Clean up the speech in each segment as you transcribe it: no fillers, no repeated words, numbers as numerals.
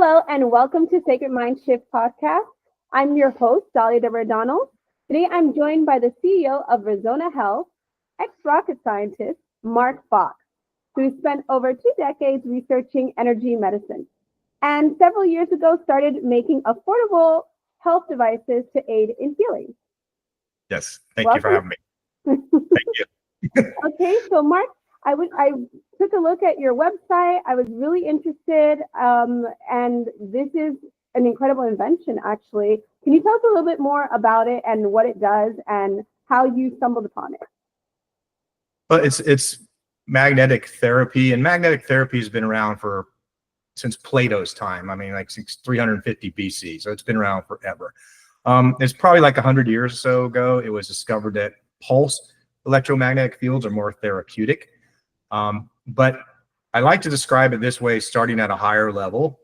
Hello and welcome to Sacred Mindshift podcast. I'm your host, Dolly DeVerdonald. Today I'm joined by the CEO of Arizona Health, ex-rocket scientist, Mark Fox, who spent over 2 decades researching energy medicine and several years ago started making affordable health devices to aid in healing. Yes, thank you for having me. Thank you. Okay, so Mark, I took a look at your website. I was really interested, and this is an incredible invention, actually. Can you tell us a little bit more about it and what it does and how you stumbled upon it? Well, it's magnetic therapy, and magnetic therapy has been around since Plato's time. I mean, like since 350 BC, so it's been around forever. It's probably like 100 years or so ago, it was discovered that pulse electromagnetic fields are more therapeutic. But I like to describe it this way, starting at a higher level,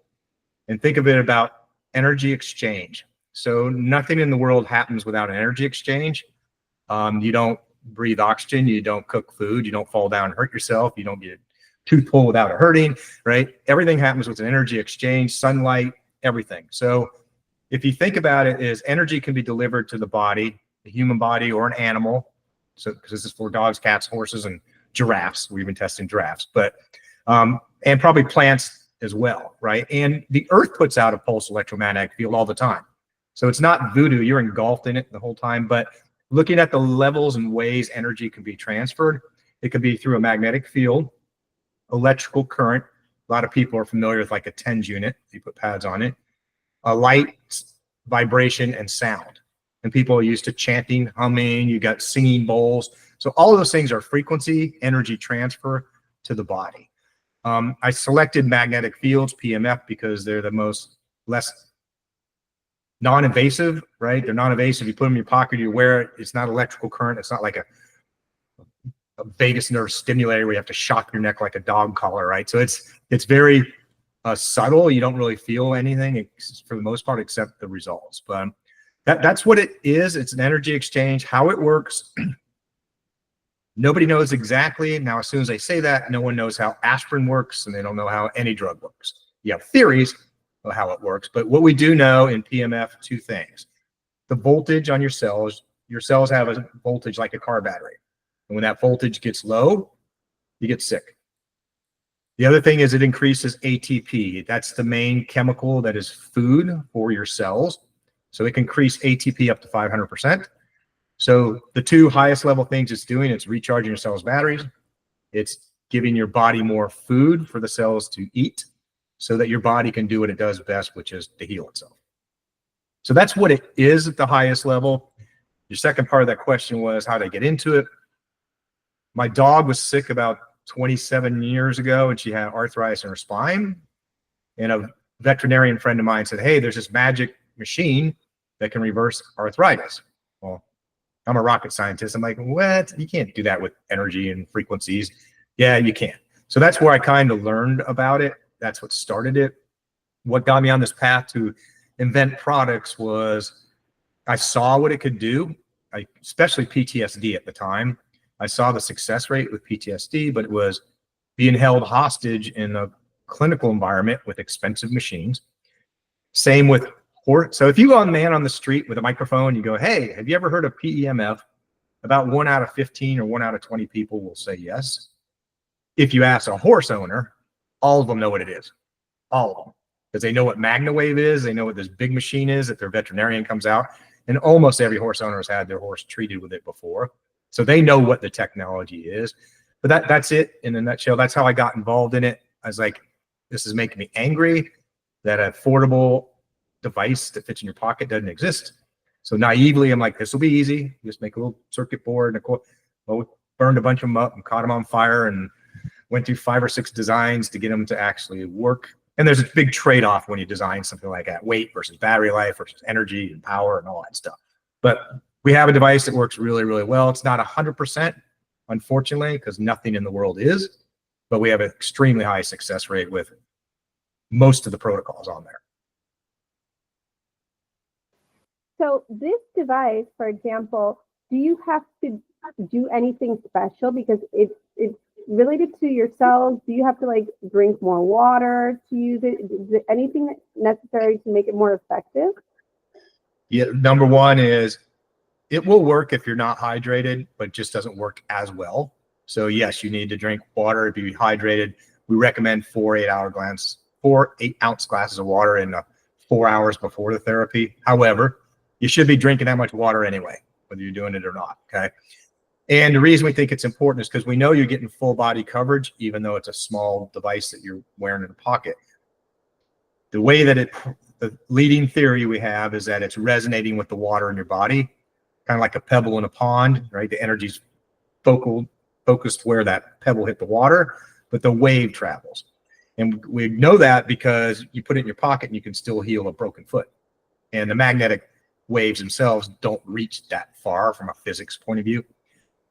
and think of it about energy exchange. So nothing in the world happens without an energy exchange. You don't breathe oxygen, you don't cook food, you don't fall down and hurt yourself, you don't get a tooth pulled without it hurting, right? Everything happens with an energy exchange, sunlight, everything. So if you think about it, is energy can be delivered to the body, the human body or an animal. So because this is for dogs, cats, horses, and giraffes. We've been testing giraffes, but and probably plants as well, right? And the earth puts out a pulse electromagnetic field all the time. So it's not voodoo, you're engulfed in it the whole time. But looking at the levels and ways energy can be transferred, it could be through a magnetic field, electrical current. A lot of people are familiar with like a TENS unit. You put pads on it. A light, vibration, and sound. And people are used to chanting, humming, you got singing bowls. So all of those things are frequency, energy transfer to the body. I selected magnetic fields, PMF, because they're the less non-invasive, right? They're non-invasive. You put them in your pocket, you wear it. It's not electrical current. It's not like a vagus nerve stimulator where you have to shock your neck like a dog collar, right? So it's very subtle. You don't really feel anything for the most part, except the results. But that's what it is. It's an energy exchange. How it works, nobody knows exactly. Now, as soon as they say that, no one knows how aspirin works, and they don't know how any drug works. You have theories of how it works, but what we do know in PMF, two things. The voltage on your cells have a voltage like a car battery. And when that voltage gets low, you get sick. The other thing is it increases ATP. That's the main chemical that is food for your cells. So it can increase ATP up to 500%. So the two highest level things it's doing, it's recharging your cells' batteries. It's giving your body more food for the cells to eat so that your body can do what it does best, which is to heal itself. So that's what it is at the highest level. Your second part of that question was how to get into it. My dog was sick about 27 years ago, and she had arthritis in her spine. And a veterinarian friend of mine said, hey, there's this magic machine that can reverse arthritis. Well, I'm a rocket scientist. I'm like, what? You can't do that with energy and frequencies. Yeah, you can. So that's where I kind of learned about it. That's what started it. What got me on this path to invent products was I saw what it could do, especially PTSD at the time. I saw the success rate with PTSD, but it was being held hostage in a clinical environment with expensive machines. Same with horse. So if you go on man on the street with a microphone, you go, hey, have you ever heard of PEMF? About 1 out of 15 or 1 out of 20 people will say yes. If you ask a horse owner, all of them know what it is. All of them. Because they know what MagnaWave is. They know what this big machine is that their veterinarian comes out. And almost every horse owner has had their horse treated with it before. So they know what the technology is. But that's it in a nutshell. That's how I got involved in it. I was like, this is making me angry that an affordable device that fits in your pocket doesn't exist. So naively, I'm like, this will be easy. You just make a little circuit board. And we burned a bunch of them up and caught them on fire and went through 5 or 6 designs to get them to actually work. And there's a big trade-off when you design something like that: weight versus battery life versus energy and power and all that stuff. But we have a device that works really, really well. It's not 100%, unfortunately, because nothing in the world is, but we have an extremely high success rate with most of the protocols on there. So this device, for example, do you have to do anything special because it's related to your cells? Do you have to like drink more water to use it? Is it anything that's necessary to make it more effective? Yeah, number one is it will work if you're not hydrated, but just doesn't work as well. So yes, you need to drink water, be hydrated. We recommend 4 8-ounce glasses of water in 4 hours before the therapy. However, you should be drinking that much water anyway, whether you're doing it or not. Okay. And the reason we think it's important is because we know you're getting full body coverage, even though it's a small device that you're wearing in a pocket. The way that the leading theory we have is that it's resonating with the water in your body, kind of like a pebble in a pond, right? The energy's focused where that pebble hit the water, but the wave travels. And we know that because you put it in your pocket and you can still heal a broken foot. And the magnetic waves themselves don't reach that far from a physics point of view.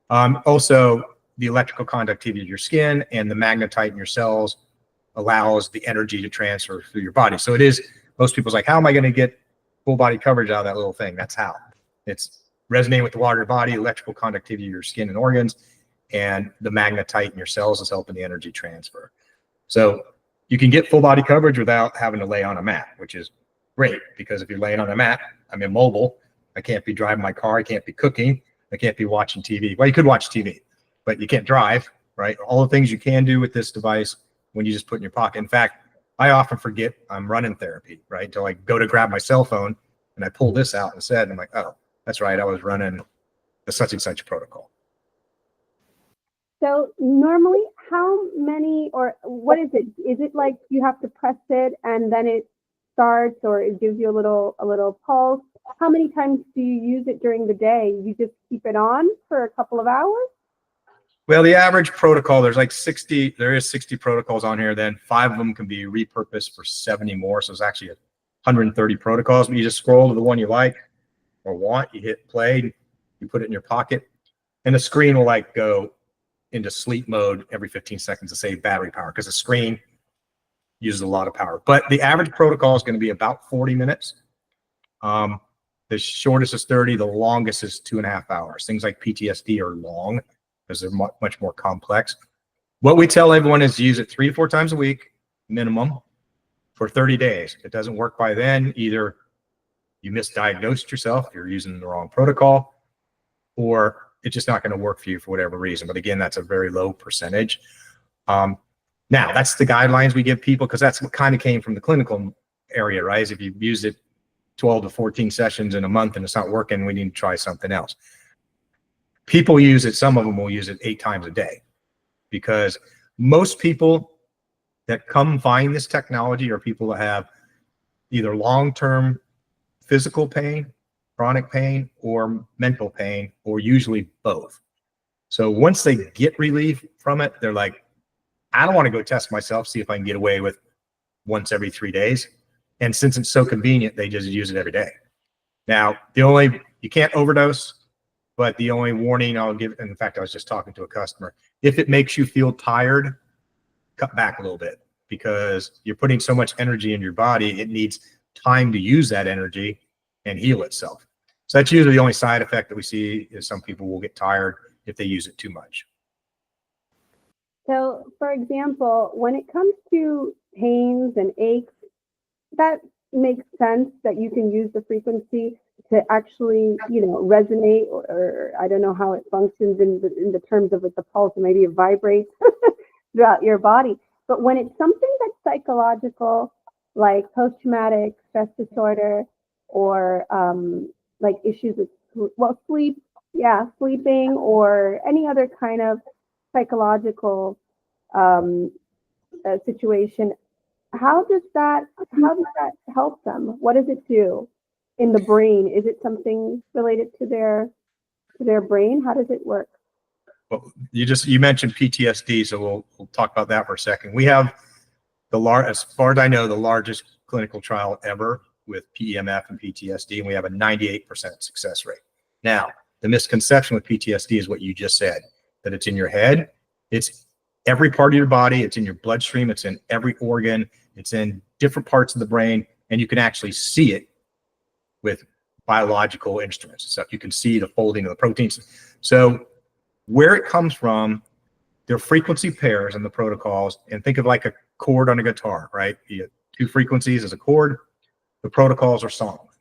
Also, the electrical conductivity of your skin and the magnetite in your cells allows the energy to transfer through your body. So it is, most people's like, how am I going to get full body coverage out of that little thing? That's how. It's resonating with the water body, electrical conductivity of your skin and organs, and the magnetite in your cells is helping the energy transfer. So you can get full body coverage without having to lay on a mat, which is great, because if you're laying on a mat, I'm immobile. I can't be driving my car. I can't be cooking. I can't be watching TV. Well, you could watch TV, but you can't drive, right? All the things you can do with this device when you just put in your pocket. In fact, I often forget I'm running therapy, right? Until I go to grab my cell phone and I pull this out instead. And I'm like, oh, that's right. I was running the such and such protocol. So normally, how many, or what is it? Is it like you have to press it and then it starts, or it gives you a little pulse? How many times do you use it during the day? You just keep it on for a couple of hours? Well, the average protocol, there is 60 protocols on here. Then 5 of them can be repurposed for 70 more. So it's actually 130 protocols. But you just scroll to the one you like or want, you hit play, you put it in your pocket, and the screen will like go into sleep mode every 15 seconds to save battery power, because the screen uses a lot of power. But the average protocol is going to be about 40 minutes. The shortest is 30, the longest is 2.5 hours. Things like PTSD are long because they're much more complex. What we tell everyone is use it 3 to 4 times a week, minimum, for 30 days. If it doesn't work by then, either you misdiagnosed yourself, you're using the wrong protocol, or it's just not going to work for you for whatever reason. But again, that's a very low percentage. Now, that's the guidelines we give people, because that's what kind of came from the clinical area, right? Is if you use it 12 to 14 sessions in a month and it's not working, we need to try something else. People use it, some of them will use it 8 times a day, because most people that come find this technology are people that have either long-term physical pain, chronic pain, or mental pain, or usually both. So once they get relief from it, they're like, I don't want to go test myself, see if I can get away with once every 3 days. And since it's so convenient, they just use it every day. Now, you can't overdose, but the only warning I'll give, and in fact, I was just talking to a customer, if it makes you feel tired, cut back a little bit, because you're putting so much energy in your body, it needs time to use that energy and heal itself. So that's usually the only side effect that we see, is some people will get tired if they use it too much. So, for example, when it comes to pains and aches, that makes sense that you can use the frequency to actually, resonate, or I don't know how it functions in the terms of the pulse, maybe it vibrates throughout your body. But when it's something that's psychological, like post-traumatic stress disorder, or like issues with, sleeping, or any other kind of psychological situation, how does that help them? What does it do in the brain? Is it something related to their brain? How does it work? Well, you mentioned PTSD, so we'll talk about that for a second. We have as far as I know, the largest clinical trial ever with PEMF and PTSD, and we have a 98% success rate. Now, the misconception with PTSD is what you just said, that it's in your head. It's every part of your body. It's in your bloodstream. It's in every organ. It's in different parts of the brain, and you can actually see it with biological instruments and stuff. You can see the folding of the proteins. So where it comes from They're frequency pairs in the protocols, and think of like a chord on a guitar, right? You get two frequencies as a chord. The protocols are songs.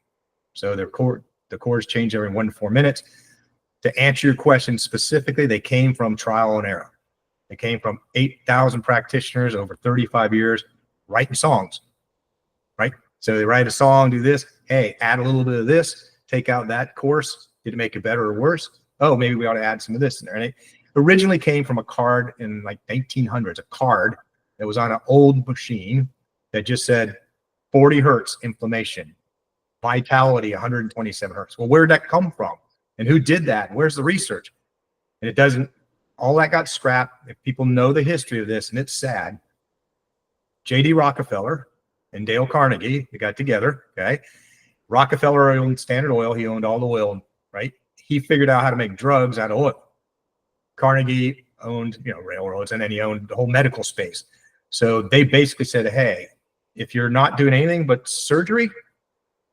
So the chords change every 1 to 4 minutes. To answer your question specifically, they came from trial and error. They came from 8,000 practitioners over 35 years writing songs, right? So they write a song, do this. Hey, add a little bit of this, take out that course. Did it make it better or worse? Oh, maybe we ought to add some of this in there. And it originally came from a card in like 1900s, a card that was on an old machine that just said 40 hertz inflammation, vitality 127 hertz. Well, where did that come from? And who did that? Where's the research? And it doesn't, all that got scrapped. If people know the history of this, and it's sad, J.D. Rockefeller and Dale Carnegie, they got together, okay? Rockefeller owned Standard Oil. He owned all the oil, right? He figured out how to make drugs out of oil. Carnegie owned, railroads, and then he owned the whole medical space. So they basically said, hey, if you're not doing anything but surgery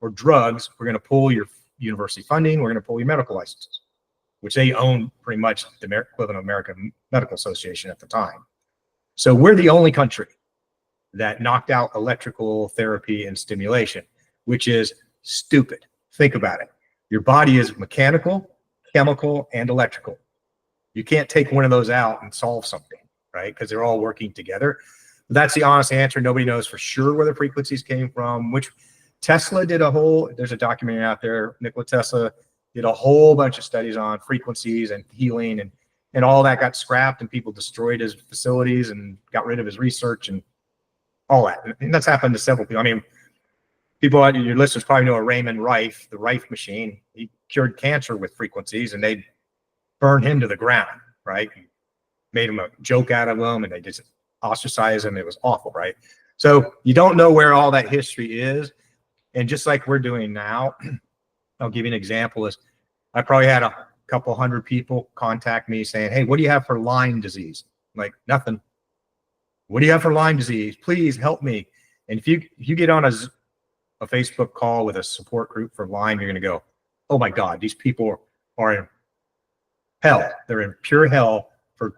or drugs, we're going to pull your university funding. We're going to pull your medical licenses, which they own pretty much the equivalent of American Medical Association at the time. So we're the only country that knocked out electrical therapy and stimulation, which is stupid. Think about it. Your body is mechanical, chemical, and electrical. You can't take one of those out and solve something, right? Because they're all working together. But that's the honest answer. Nobody knows for sure where the frequencies came from, which Tesla did there's a documentary out there. Nikola Tesla did a whole bunch of studies on frequencies and healing, and all that got scrapped, and people destroyed his facilities and got rid of his research and all that. And that's happened to several people. I mean, people, your listeners probably know a Raymond Rife, the Rife machine. He cured cancer with frequencies, and they burned him to the ground, right? Made him a joke out of him, and they just ostracized him. It was awful, right? So you don't know where all that history is. And just like we're doing now, I'll give you an example. Is I probably had a couple hundred people contact me saying, hey, what do you have for Lyme disease? I'm like, nothing. What do you have for Lyme disease? Please help me. And if you get on a Facebook call with a support group for Lyme, you're going to go, oh my God, these people are in hell. They're in pure hell for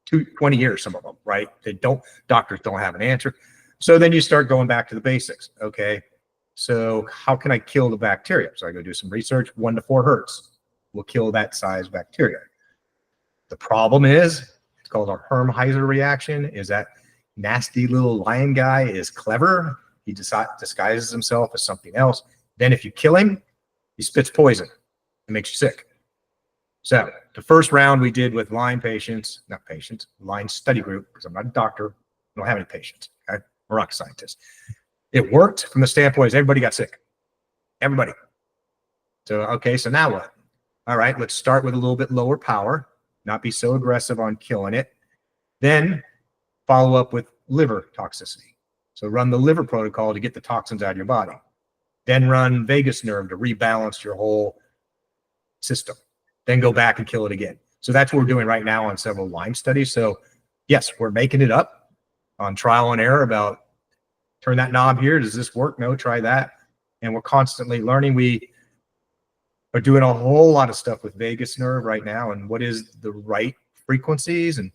20 years, some of them, right? Doctors don't have an answer. So then you start going back to the basics. Okay, so how can I kill the bacteria? So I go do some research. 1 to 4 hertz will kill that size bacteria. The problem is, it's called a Hermheiser reaction, is that nasty little lion guy is clever. He disguises himself as something else. Then if you kill him, he spits poison. It makes you sick. So the first round we did with Lyme Lyme study group, because I'm not a doctor, I don't have any patients. I'm a rocket scientist. It worked from the standpoint is everybody got sick. Everybody. So, okay, so now what? All right, let's start with a little bit lower power, not be so aggressive on killing it. Then follow up with liver toxicity. So run the liver protocol to get the toxins out of your body. Then run vagus nerve to rebalance your whole system. Then go back and kill it again. So that's what we're doing right now on several Lyme studies. So yes, we're making it up on trial and error about turn that knob here. Does this work? No, try that. And we're constantly learning. We are doing a whole lot of stuff with vagus nerve right now and what is the right frequencies. And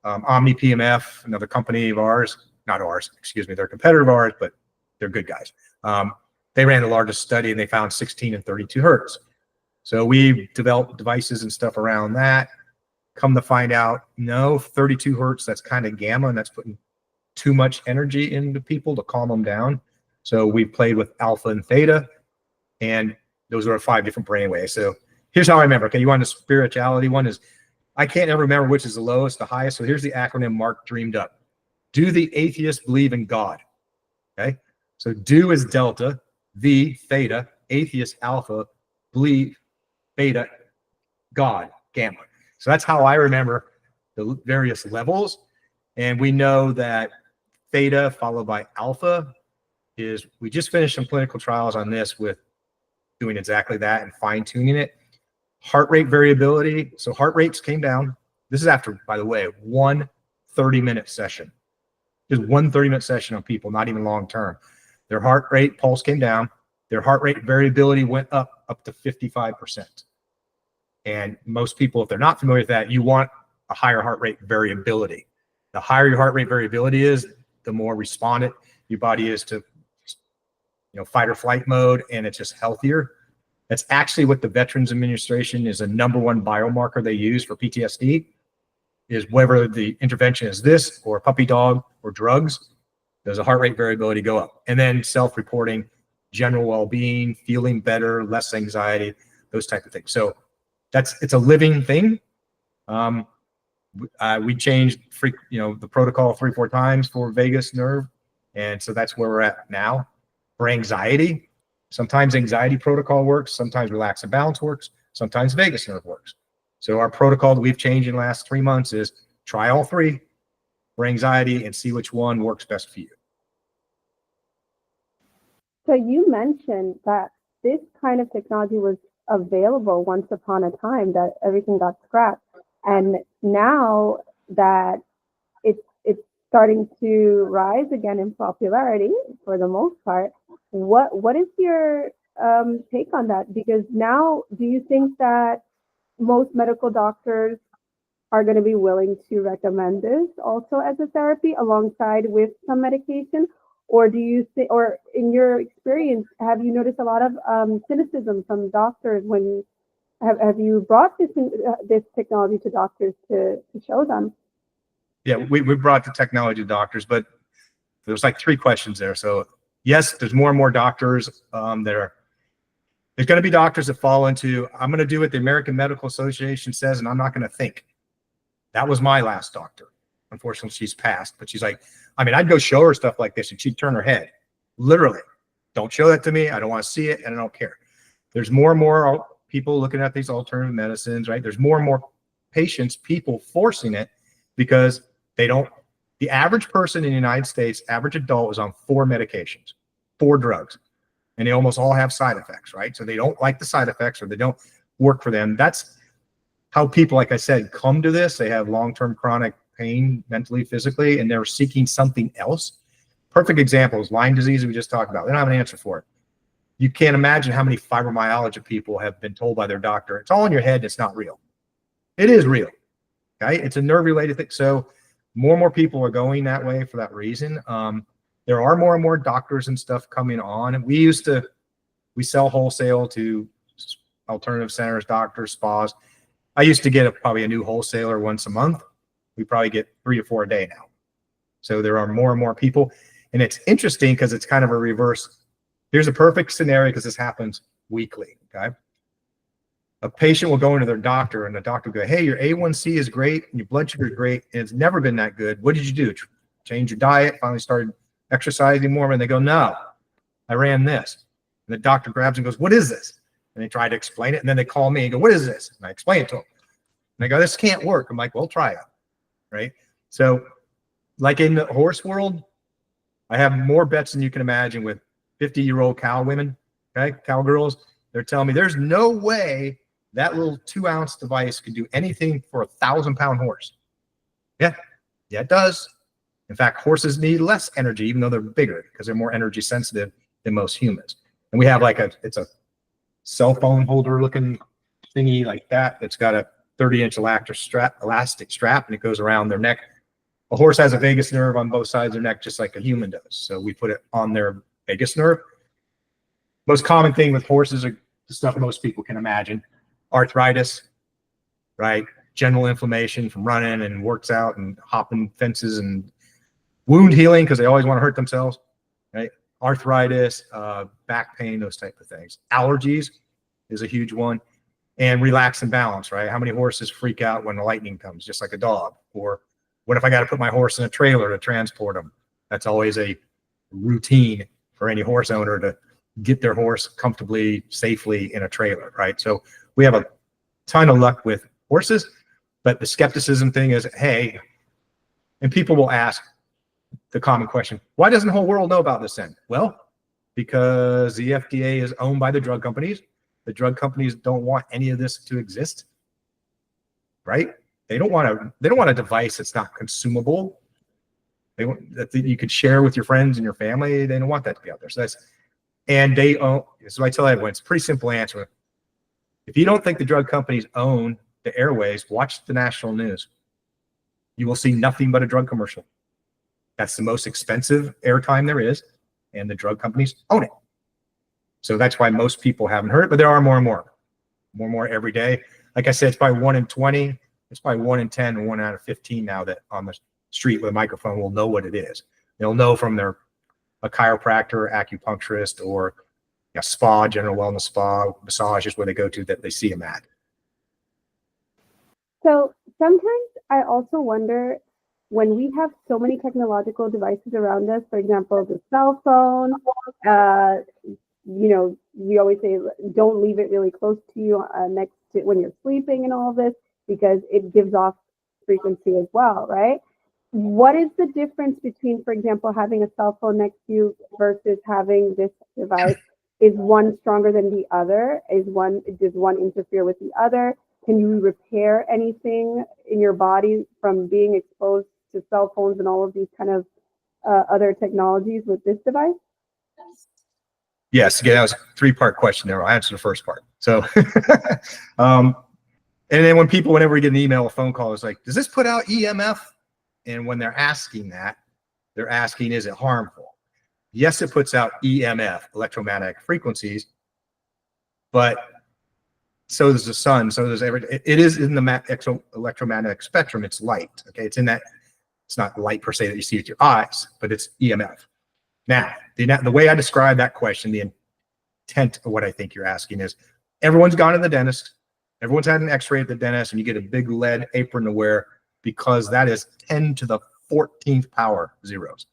Omni PMF, another company of ours, not ours, excuse me, they're a competitor of ours, but they're good guys. They ran the largest study and they found 16 and 32 hertz. So we developed devices and stuff around that. Come to find out, no, 32 hertz, that's kind of gamma, and that's putting too much energy into people to calm them down. So we played with alpha and theta, and those are 5 different brainwaves. So here's how I remember. Okay, you want the spirituality one is, I can't ever remember which is the lowest, the highest. So here's the acronym Mark dreamed up. Do the atheist believe in God? Okay, so do is delta, V theta, atheist alpha, believe beta, God gamma. So that's how I remember the various levels. And we know that theta followed by alpha is, we just finished some clinical trials on this with doing exactly that and fine tuning it. Heart rate variability. So heart rates came down. This is after, by the way, 1 30-minute session. Just 1 30-minute session on people, not even long term. Their heart rate pulse came down. Their heart rate variability went up to 55%. And most people, if they're not familiar with that, you want a higher heart rate variability. The higher your heart rate variability is, the more respondent your body is to, fight or flight mode, and it's just healthier. That's actually what the Veterans Administration is a #1 biomarker they use for PTSD, is whether the intervention is this or puppy dog or drugs, does the heart rate variability go up? And then self-reporting, general well-being, feeling better, less anxiety, those type of things. So it's a living thing. We changed the protocol 3-4 times for vagus nerve. And so that's where we're at now. For anxiety, sometimes anxiety protocol works, sometimes relax and balance works, sometimes vagus nerve works. So our protocol that we've changed in the last 3 months is try all 3 for anxiety and see which one works best for you. So you mentioned that this kind of technology was available once upon a time, that everything got scrapped. And now that it's starting to rise again in popularity for the most part, what is your take on that? Because now, do you think that most medical doctors are going to be willing to recommend this also as a therapy alongside with some medication? Or do you think, or in your experience, have you noticed a lot of cynicism from doctors when have you brought this technology to doctors to show them? Yeah, we brought the technology to doctors, but there's like 3 questions there. So yes, there's more and more doctors there's going to be doctors that fall into, I'm going to do what the American Medical Association says, and I'm not going to think. That was my last doctor. Unfortunately, she's passed, but she's like, I'd go show her stuff like this and she'd turn her head. Literally, don't show that to me. I don't want to see it, and I don't care. There's more and more people looking at these alternative medicines, right? There's more and more people forcing it because the average person in the United States, average adult, is on 4 medications, 4 drugs, and they almost all have side effects, right? So they don't like the side effects, or they don't work for them. That's how people, like I said, come to this. They have long-term chronic pain, mentally, physically, and they're seeking something else. Perfect example is Lyme disease we just talked about. They don't have an answer for it. You can't imagine how many fibromyalgia people have been told by their doctor, it's all in your head, and it's not real. It is real, okay? It's a nerve-related thing. So more and more people are going that way for that reason. There are more and more doctors and stuff coming on. And we sell wholesale to alternative centers, doctors, spas. I used to get probably a new wholesaler once a month. We probably get 3 to 4 a day now. So there are more and more people. And it's interesting because it's kind of a reverse. Here's a perfect scenario because this happens weekly, okay? A patient will go into their doctor, and the doctor will go, hey, your A1C is great, and your blood sugar is great, and it's never been that good. What did you do? Change your diet, finally started exercising more? And they go, no, I ran this. And the doctor grabs and goes, what is this? And they try to explain it, and then they call me and go, what is this? And I explain it to them. And they go, this can't work. I'm like, well, try it, right? So like in the horse world, I have more bets than you can imagine with 50-year-old cow women, okay, cowgirls. They're telling me there's no way that little 2-ounce device could do anything for a 1,000-pound horse. Yeah, it does. In fact, horses need less energy, even though they're bigger, because they're more energy sensitive than most humans. And we have it's a cell phone holder looking thingy like that, that's got a 30-inch elastic strap, and it goes around their neck. A horse has a vagus nerve on both sides of their neck, just like a human does. So we put it on their vagus nerve. Most common thing with horses are the stuff most people can imagine. Arthritis, right? General inflammation from running and works out and hopping fences, and wound healing because they always want to hurt themselves, right? Arthritis, back pain, those type of things. Allergies is a huge one. And relax and balance, right? How many horses freak out when the lightning comes, just like a dog? Or what if I got to put my horse in a trailer to transport them? That's always a routine for any horse owner to get their horse comfortably, safely in a trailer, right? So we have a ton of luck with horses, but the skepticism thing is, hey, and people will ask the common question, why doesn't the whole world know about this then? Well, because the FDA is owned by the drug companies. The drug companies don't want any of this to exist, right? They don't want a device that's not consumable. They want that you could share with your friends and your family. They don't want that to be out there. So they own. So I tell everyone, it's a pretty simple answer. If you don't think the drug companies own the airways, watch the national news. you will see nothing but a drug commercial. That's the most expensive airtime there is, and the drug companies own it. So that's why most people haven't heard it, but there are more and more every day. Like I said, it's probably 1 in 20. It's probably 1 in 10 and 1 out of 15 now that on the street with a microphone will know what it is. They'll know from a chiropractor, acupuncturist, or a spa, general wellness spa, massages where they go to that they see them at. So sometimes I also wonder, when we have so many technological devices around us, for example, the cell phone, we always say don't leave it really close to you next to when you're sleeping and all of this, because it gives off frequency as well, right? What is the difference between, for example, having a cell phone next to you versus having this device? Is one stronger than the other? Does one interfere with the other? Can you repair anything in your body from being exposed to cell phones and all of these kind of other technologies with this device? Yes, again, that was a 3-part question there. I'll answer the first part. So, and then whenever we get an email or phone call, it's like, does this put out EMF? And when they're asking that, they're asking, is it harmful? Yes, it puts out EMF, electromagnetic frequencies, but so does the sun, so does everything. It is in the electromagnetic spectrum. It's light, okay? It's in that, it's not light per se that you see with your eyes, but it's EMF. Now, the way I describe that question, the intent of what I think you're asking is, everyone's gone to the dentist, everyone's had an x-ray at the dentist, and you get a big lead apron to wear because that is 10 to the 14th power zeros.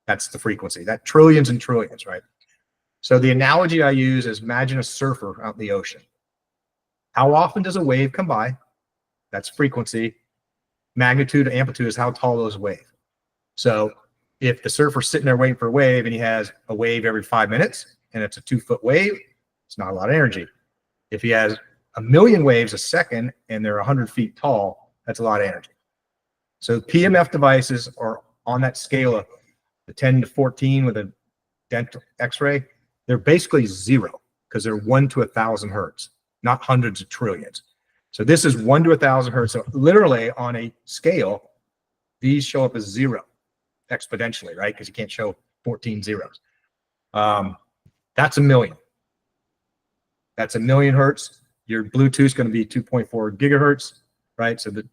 That's the frequency, that trillions and trillions, right? So the analogy I use is, imagine a surfer out in the ocean. How often does a wave come by? That's frequency. Magnitude, amplitude is how tall those wave. So if the surfer's sitting there waiting for a wave and he has a wave every 5 minutes and it's a 2-foot wave, it's not a lot of energy. If he has a million waves a second and they're 100 feet tall, that's a lot of energy. So PMF devices are on that scale of the 10 to 14 with a dental x-ray. They're basically zero because they're 1 to 1,000 hertz, not hundreds of trillions. So this is 1 to 1,000 hertz. So literally on a scale, these show up as zero exponentially, right? Because you can't show 14 zeros. That's a million. That's a million hertz. Your Bluetooth is going to be 2.4 gigahertz, right? So the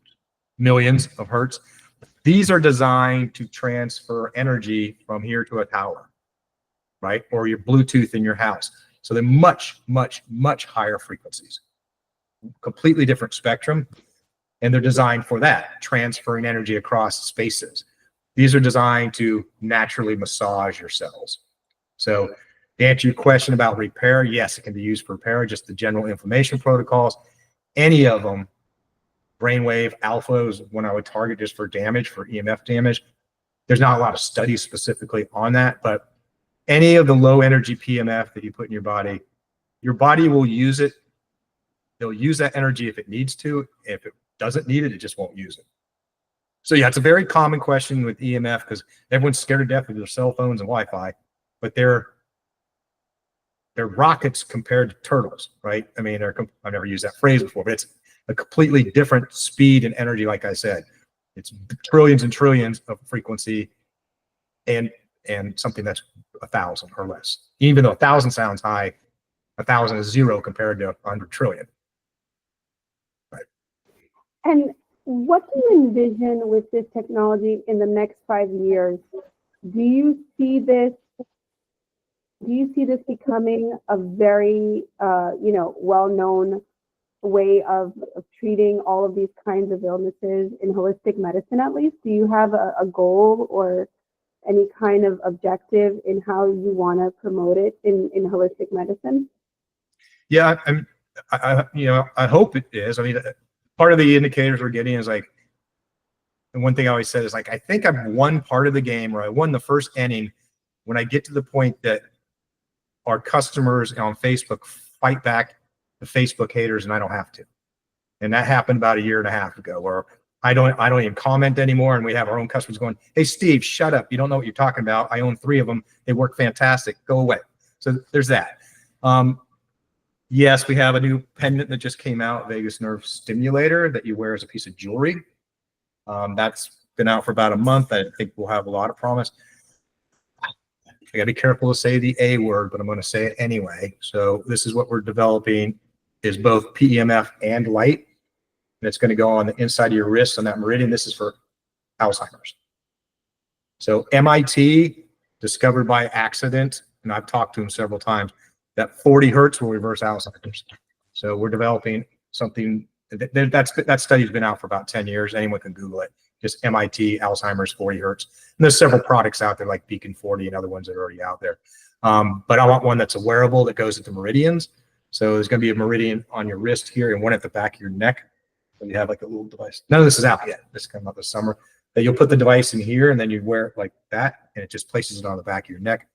millions of hertz. These are designed to transfer energy from here to a tower, right? Or your Bluetooth in your house. So they're much, much, much higher frequencies, completely different spectrum. And they're designed for that, transferring energy across spaces. These are designed to naturally massage your cells. So to answer your question about repair, yes, it can be used for repair, just the general inflammation protocols. Any of them, brainwave, alpha is one I would target just for damage, for EMF damage. There's not a lot of studies specifically on that, but any of the low energy PMF that you put in your body will use it. They'll use that energy if it needs to. If it doesn't need it, it just won't use it. So yeah, it's a very common question with EMF because everyone's scared to death of their cell phones and Wi-Fi, but they're rockets compared to turtles, right? I mean, I've never used that phrase before, but it's a completely different speed and energy. Like I said, it's trillions and trillions of frequency, and something that's 1,000 or less. Even though 1,000 sounds high, 1,000 is zero compared to 100 trillion. Right. And what do you envision with this technology in the next 5 years? Do you see this becoming a very well-known way of treating all of these kinds of illnesses in holistic medicine? At least, do you have a goal or any kind of objective in how you want to promote it in holistic medicine? Yeah, I hope it is. I mean, part of the indicators we're getting is like, and one thing I always said is like, I think I've won part of the game, or I won the first inning when I get to the point that our customers on Facebook fight back the Facebook haters and I don't have to. And that happened about 1.5 years ago, where I don't even comment anymore. And we have our own customers going, "Hey, Steve, shut up. You don't know what you're talking about. I own 3 of them. They work fantastic. Go away." So there's that. Yes, we have a new pendant that just came out, vagus nerve stimulator, that you wear as a piece of jewelry. That's been out for about a month. I think we'll have a lot of promise. I gotta be careful to say the A word, but I'm going to say it anyway. So this is what we're developing, is both PEMF and light. And it's going to go on the inside of your wrist on that meridian. This is for Alzheimer's. So MIT discovered by accident, and I've talked to him several times, that 40 hertz will reverse Alzheimer's. So we're developing something that study's been out for about 10 years. Anyone can Google it. Just MIT Alzheimer's 40 hertz. And there's several products out there like Beacon 40 and other ones that are already out there. But I want one that's a wearable that goes into meridians. So there's going to be a meridian on your wrist here and one at the back of your neck. So you have like a little device. None of this is out yet. This is coming out this summer. That you'll put the device in here and then you wear it like that, and it just places it on the back of your neck.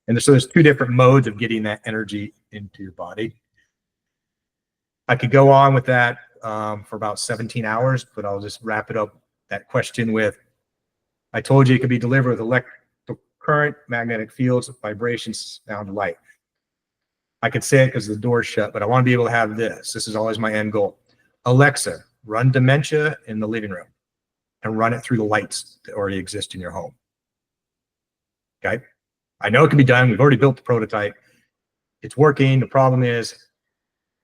And so there's two different modes of getting that energy into your body. I could go on with that for about 17 hours, but I'll just wrap it up, that question, with, I told you it could be delivered with electrical current, magnetic fields, vibrations, sound, light. I could say it because the door's shut, but I want to be able to have this. This is always my end goal. Alexa, run dementia in the living room and run it through the lights that already exist in your home. Okay. I know it can be done. We've already built the prototype. It's working. The problem is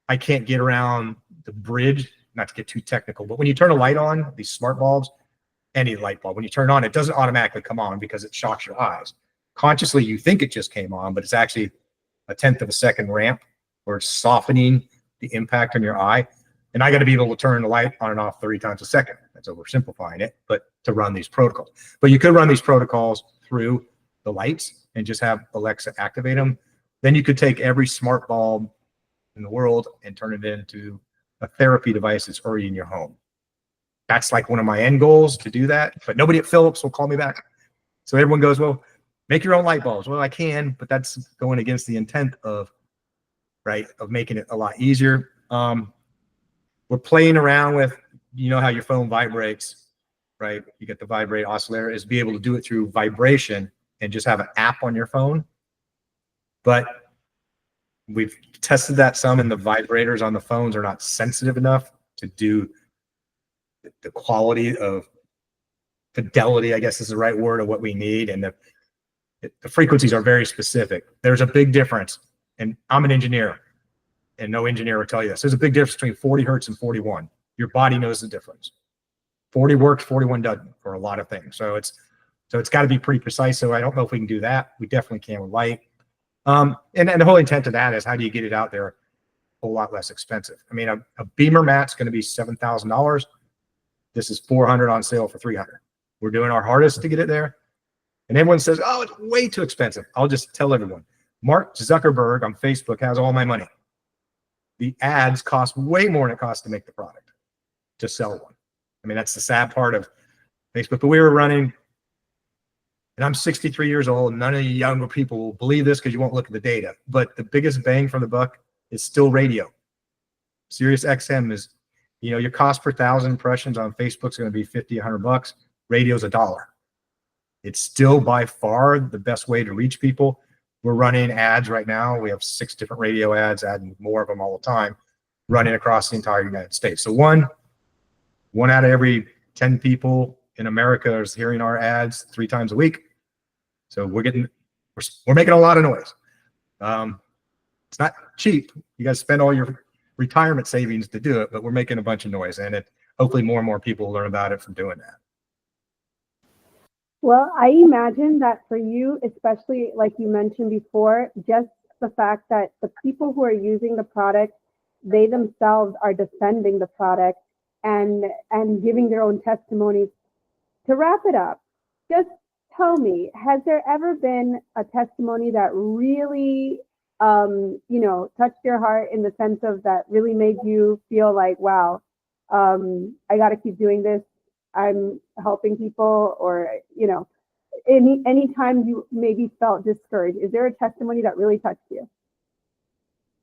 I can't get around the bridge, not to get too technical, but when you turn a light on, these smart bulbs, any light bulb, when you turn it on, it doesn't automatically come on because it shocks your eyes. Consciously, you think it just came on, but it's actually a 1/10 of a second ramp, or it's softening the impact on your eye. And I got to be able to turn the light on and off 30 times a second. That's oversimplifying it, but to run these protocols. But you could run these protocols through the lights and just have Alexa activate them. Then you could take every smart bulb in the world and turn it into a therapy device that's already in your home. That's like one of my end goals, to do that. But nobody at Philips will call me back. So everyone goes, well, make your own light bulbs. Well, I can, but that's going against the intent of, right, of making it a lot easier. We're playing around with, you know how your phone vibrates, right? You get the vibrate oscillator, is be able to do it through vibration and just have an app on your phone. But we've tested that some, and the vibrators on the phones are not sensitive enough to do the quality of fidelity, I guess is the right word, of what we need. And the frequencies are very specific. There's a big difference. And I'm an engineer, and no engineer will tell you this. There's a big difference between 40 hertz and 41. Your body knows the difference. 40 works, 41 doesn't for a lot of things. So it's got to be pretty precise. So I don't know if we can do that. We definitely can with light. And the whole intent of that is, how do you get it out there a whole lot less expensive? I mean, a beamer mat's going to be $7,000. This is $400 on sale for $300. We're doing our hardest to get it there. And everyone says, oh, it's way too expensive. I'll just tell everyone, Mark Zuckerberg on Facebook has all my money. The ads cost way more than it costs to make the product, to sell one. I mean, that's the sad part of Facebook. But we were running, and I'm 63 years old, and none of you younger people will believe this because you won't look at the data. But the biggest bang from the buck is still radio. Sirius XM is, you know, your cost per 1,000 impressions on Facebook's going to be $50, $100. Radio's $1. It's still by far the best way to reach people. We're running ads right now. We have 6 different radio ads, adding more of them all the time, running across the entire United States. So one out of every 10 people in America is hearing our ads 3 times a week. So we're making a lot of noise. It's not cheap. You guys spend all your retirement savings to do it, but we're making a bunch of noise, and hopefully more and more people will learn about it from doing that. Well, I imagine that for you, especially like you mentioned before, just the fact that the people who are using the product, they themselves are defending the product and giving their own testimonies. To wrap it up, just tell me, has there ever been a testimony that really, touched your heart, in the sense of that really made you feel like, wow, I got to keep doing this. I'm helping people, or, any time you maybe felt discouraged, is there a testimony that really touched you?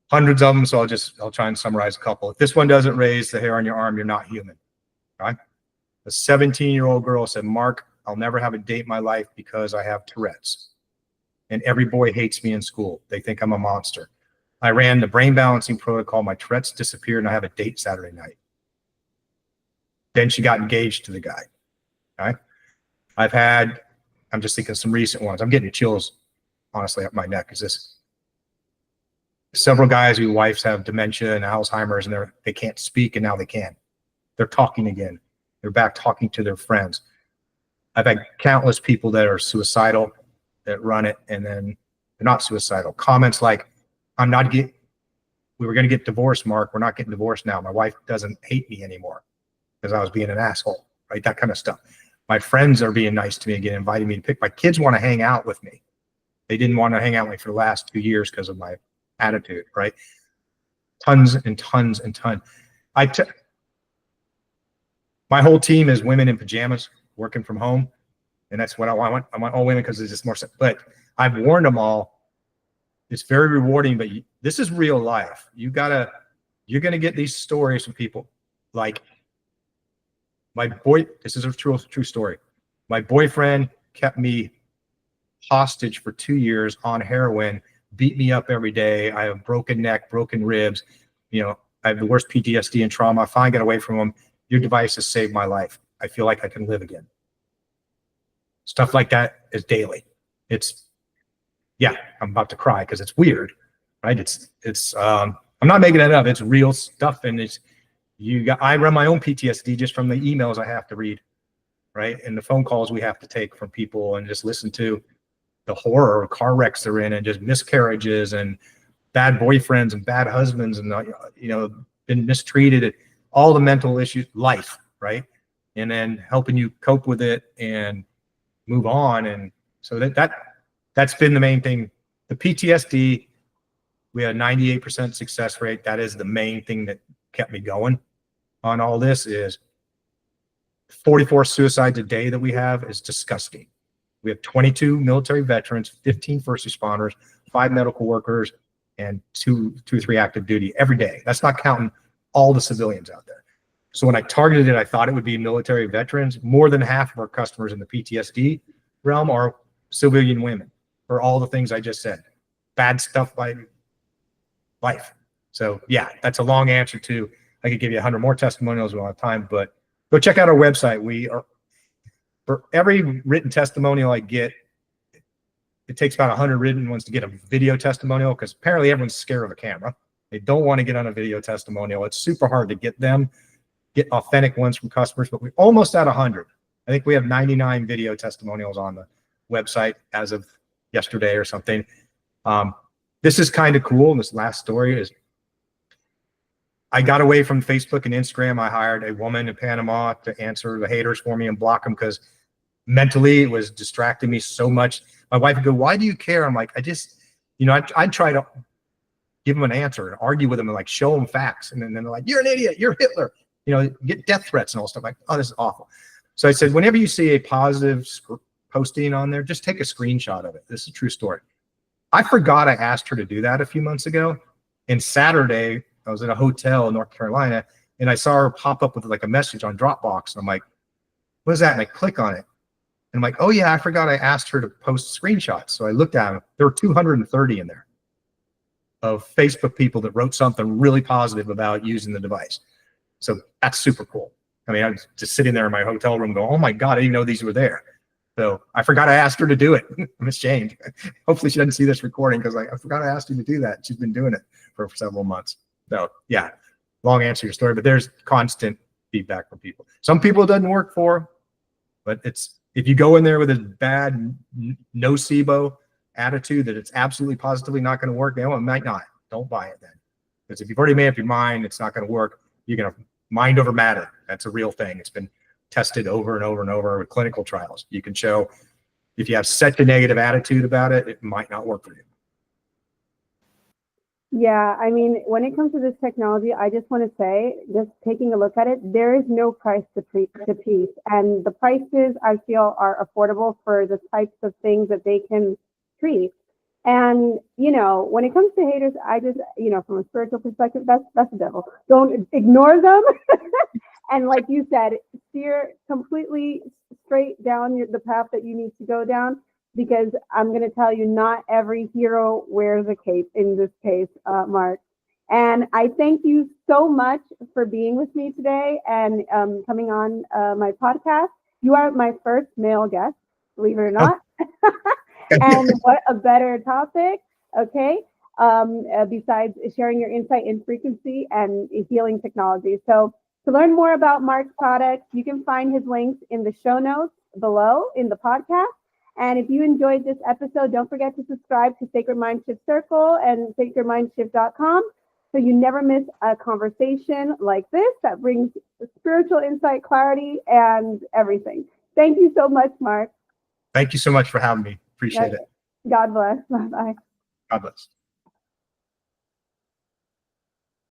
Hundreds of them. So I'll try and summarize a couple. If this one doesn't raise the hair on your arm, you're not human. Right? A 17-year-old girl said, Mark, I'll never have a date in my life because I have Tourette's. And every boy hates me in school. They think I'm a monster. I ran the brain balancing protocol. My Tourette's disappeared, and I have a date Saturday night. Then she got engaged to the guy. Okay. I'm just thinking some recent ones. I'm getting chills, honestly, up my neck. Is this several guys whose wives have dementia and Alzheimer's, and they can't speak, and now they can. They're talking again. They're back talking to their friends. I've had countless people that are suicidal that run it, and then they're not suicidal. Comments like, we were going to get divorced, Mark. We're not getting divorced now. My wife doesn't hate me anymore because I was being an asshole, right? That kind of stuff. My friends are being nice to me again, inviting me to pick. My kids want to hang out with me. They didn't want to hang out with me for the last 2 years because of my attitude, right? Tons and tons and tons. My whole team is women in pajamas working from home. And that's what I want. I want all women because it's just more, but I've warned them all. It's very rewarding, but this is real life. You're going to get these stories from people like this is a true story. My boyfriend kept me hostage for 2 years on heroin, beat me up every day. I have broken neck, broken ribs. I have the worst PTSD and trauma. I finally got away from him. Your device has saved my life. I feel like I can live again. Stuff like that is daily. I'm about to cry because it's weird, right? I'm not making it up. It's real stuff. And I run my own PTSD just from the emails I have to read, right? And the phone calls we have to take from people and just listen to the horror of car wrecks they're in and just miscarriages and bad boyfriends and bad husbands and, been mistreated, all the mental issues, life, right? And then helping you cope with it and move on. And so that's been the main thing. The PTSD, we had a 98% success rate. That is the main thing that kept me going on all this. Is 44 suicides a day that we have is disgusting. We have 22 military veterans, 15 first responders, 5 medical workers, and two or three active duty every day. That's not counting all the civilians out there. So when I targeted it, I thought it would be military veterans. More than half of our customers in the PTSD realm are civilian women for all the things I just said. Bad stuff by life. So yeah, that's a long answer to, I could give you 100 more testimonials. We don't have time, but go check out our website. For every written testimonial I get, it takes about 100 written ones to get a video testimonial, because apparently everyone's scared of a camera. They don't want to get on a video testimonial. It's super hard to get authentic ones from customers, but we're almost at 100. I think we have 99 video testimonials on the website as of yesterday or something. This is kind of cool. And this last story is, I got away from Facebook and Instagram. I hired a woman in Panama to answer the haters for me and block them, because mentally it was distracting me so much. My wife would go, "Why do you care?" I'm like, I'd try to give them an answer and argue with them and like show them facts. And then they're like, "You're an idiot. You're Hitler." Get death threats and all stuff. Like, oh, this is awful. So I said, whenever you see a positive posting on there, just take a screenshot of it. This is a true story. I forgot I asked her to do that a few months ago. And Saturday, I was at a hotel in North Carolina, and I saw her pop up with like a message on Dropbox. And I'm like, "What is that?" And I click on it. And I'm like, "Oh yeah, I forgot I asked her to post screenshots." So I looked at them. There were 230 in there of Facebook people that wrote something really positive about using the device. So that's super cool. I mean, I was just sitting there in my hotel room going, "Oh my God, I didn't even know these were there." So I forgot I asked her to do it. I'm ashamed. Hopefully she doesn't see this recording, because I forgot I asked her to do that. She's been doing it for several months. So yeah, long answer to your story, but there's constant feedback from people. Some people it doesn't work for, but if you go in there with a bad nocebo attitude that it's absolutely positively not going to work, it might not. Don't buy it then. Because if you've already made up your mind it's not going to work, you're going to mind over matter. That's a real thing. It's been tested over and over and over with clinical trials. You can show if you have such a negative attitude about it, it might not work for you. Yeah, I mean, when it comes to this technology, I just want to say, just taking a look at it, there is no price to peace. And the prices, I feel, are affordable for the types of things that they can treat. And, when it comes to haters, I just, from a spiritual perspective, that's the devil. Don't ignore them. And like you said, steer completely straight down the path that you need to go down. Because I'm going to tell you, not every hero wears a cape in this case, Mark. And I thank you so much for being with me today and coming on my podcast. You are my first male guest, believe it or Oh, not. And what a better topic, okay? Besides sharing your insight in frequency and healing technology. So to learn more about Mark's products, you can find his links in the show notes below in the podcast. And if you enjoyed this episode, don't forget to subscribe to Sacred Mindshift Circle and sacredmindshift.com so you never miss a conversation like this that brings spiritual insight, clarity, and everything. Thank you so much, Mark. Thank you so much for having me. Appreciate it. God bless. Bye-bye. God bless.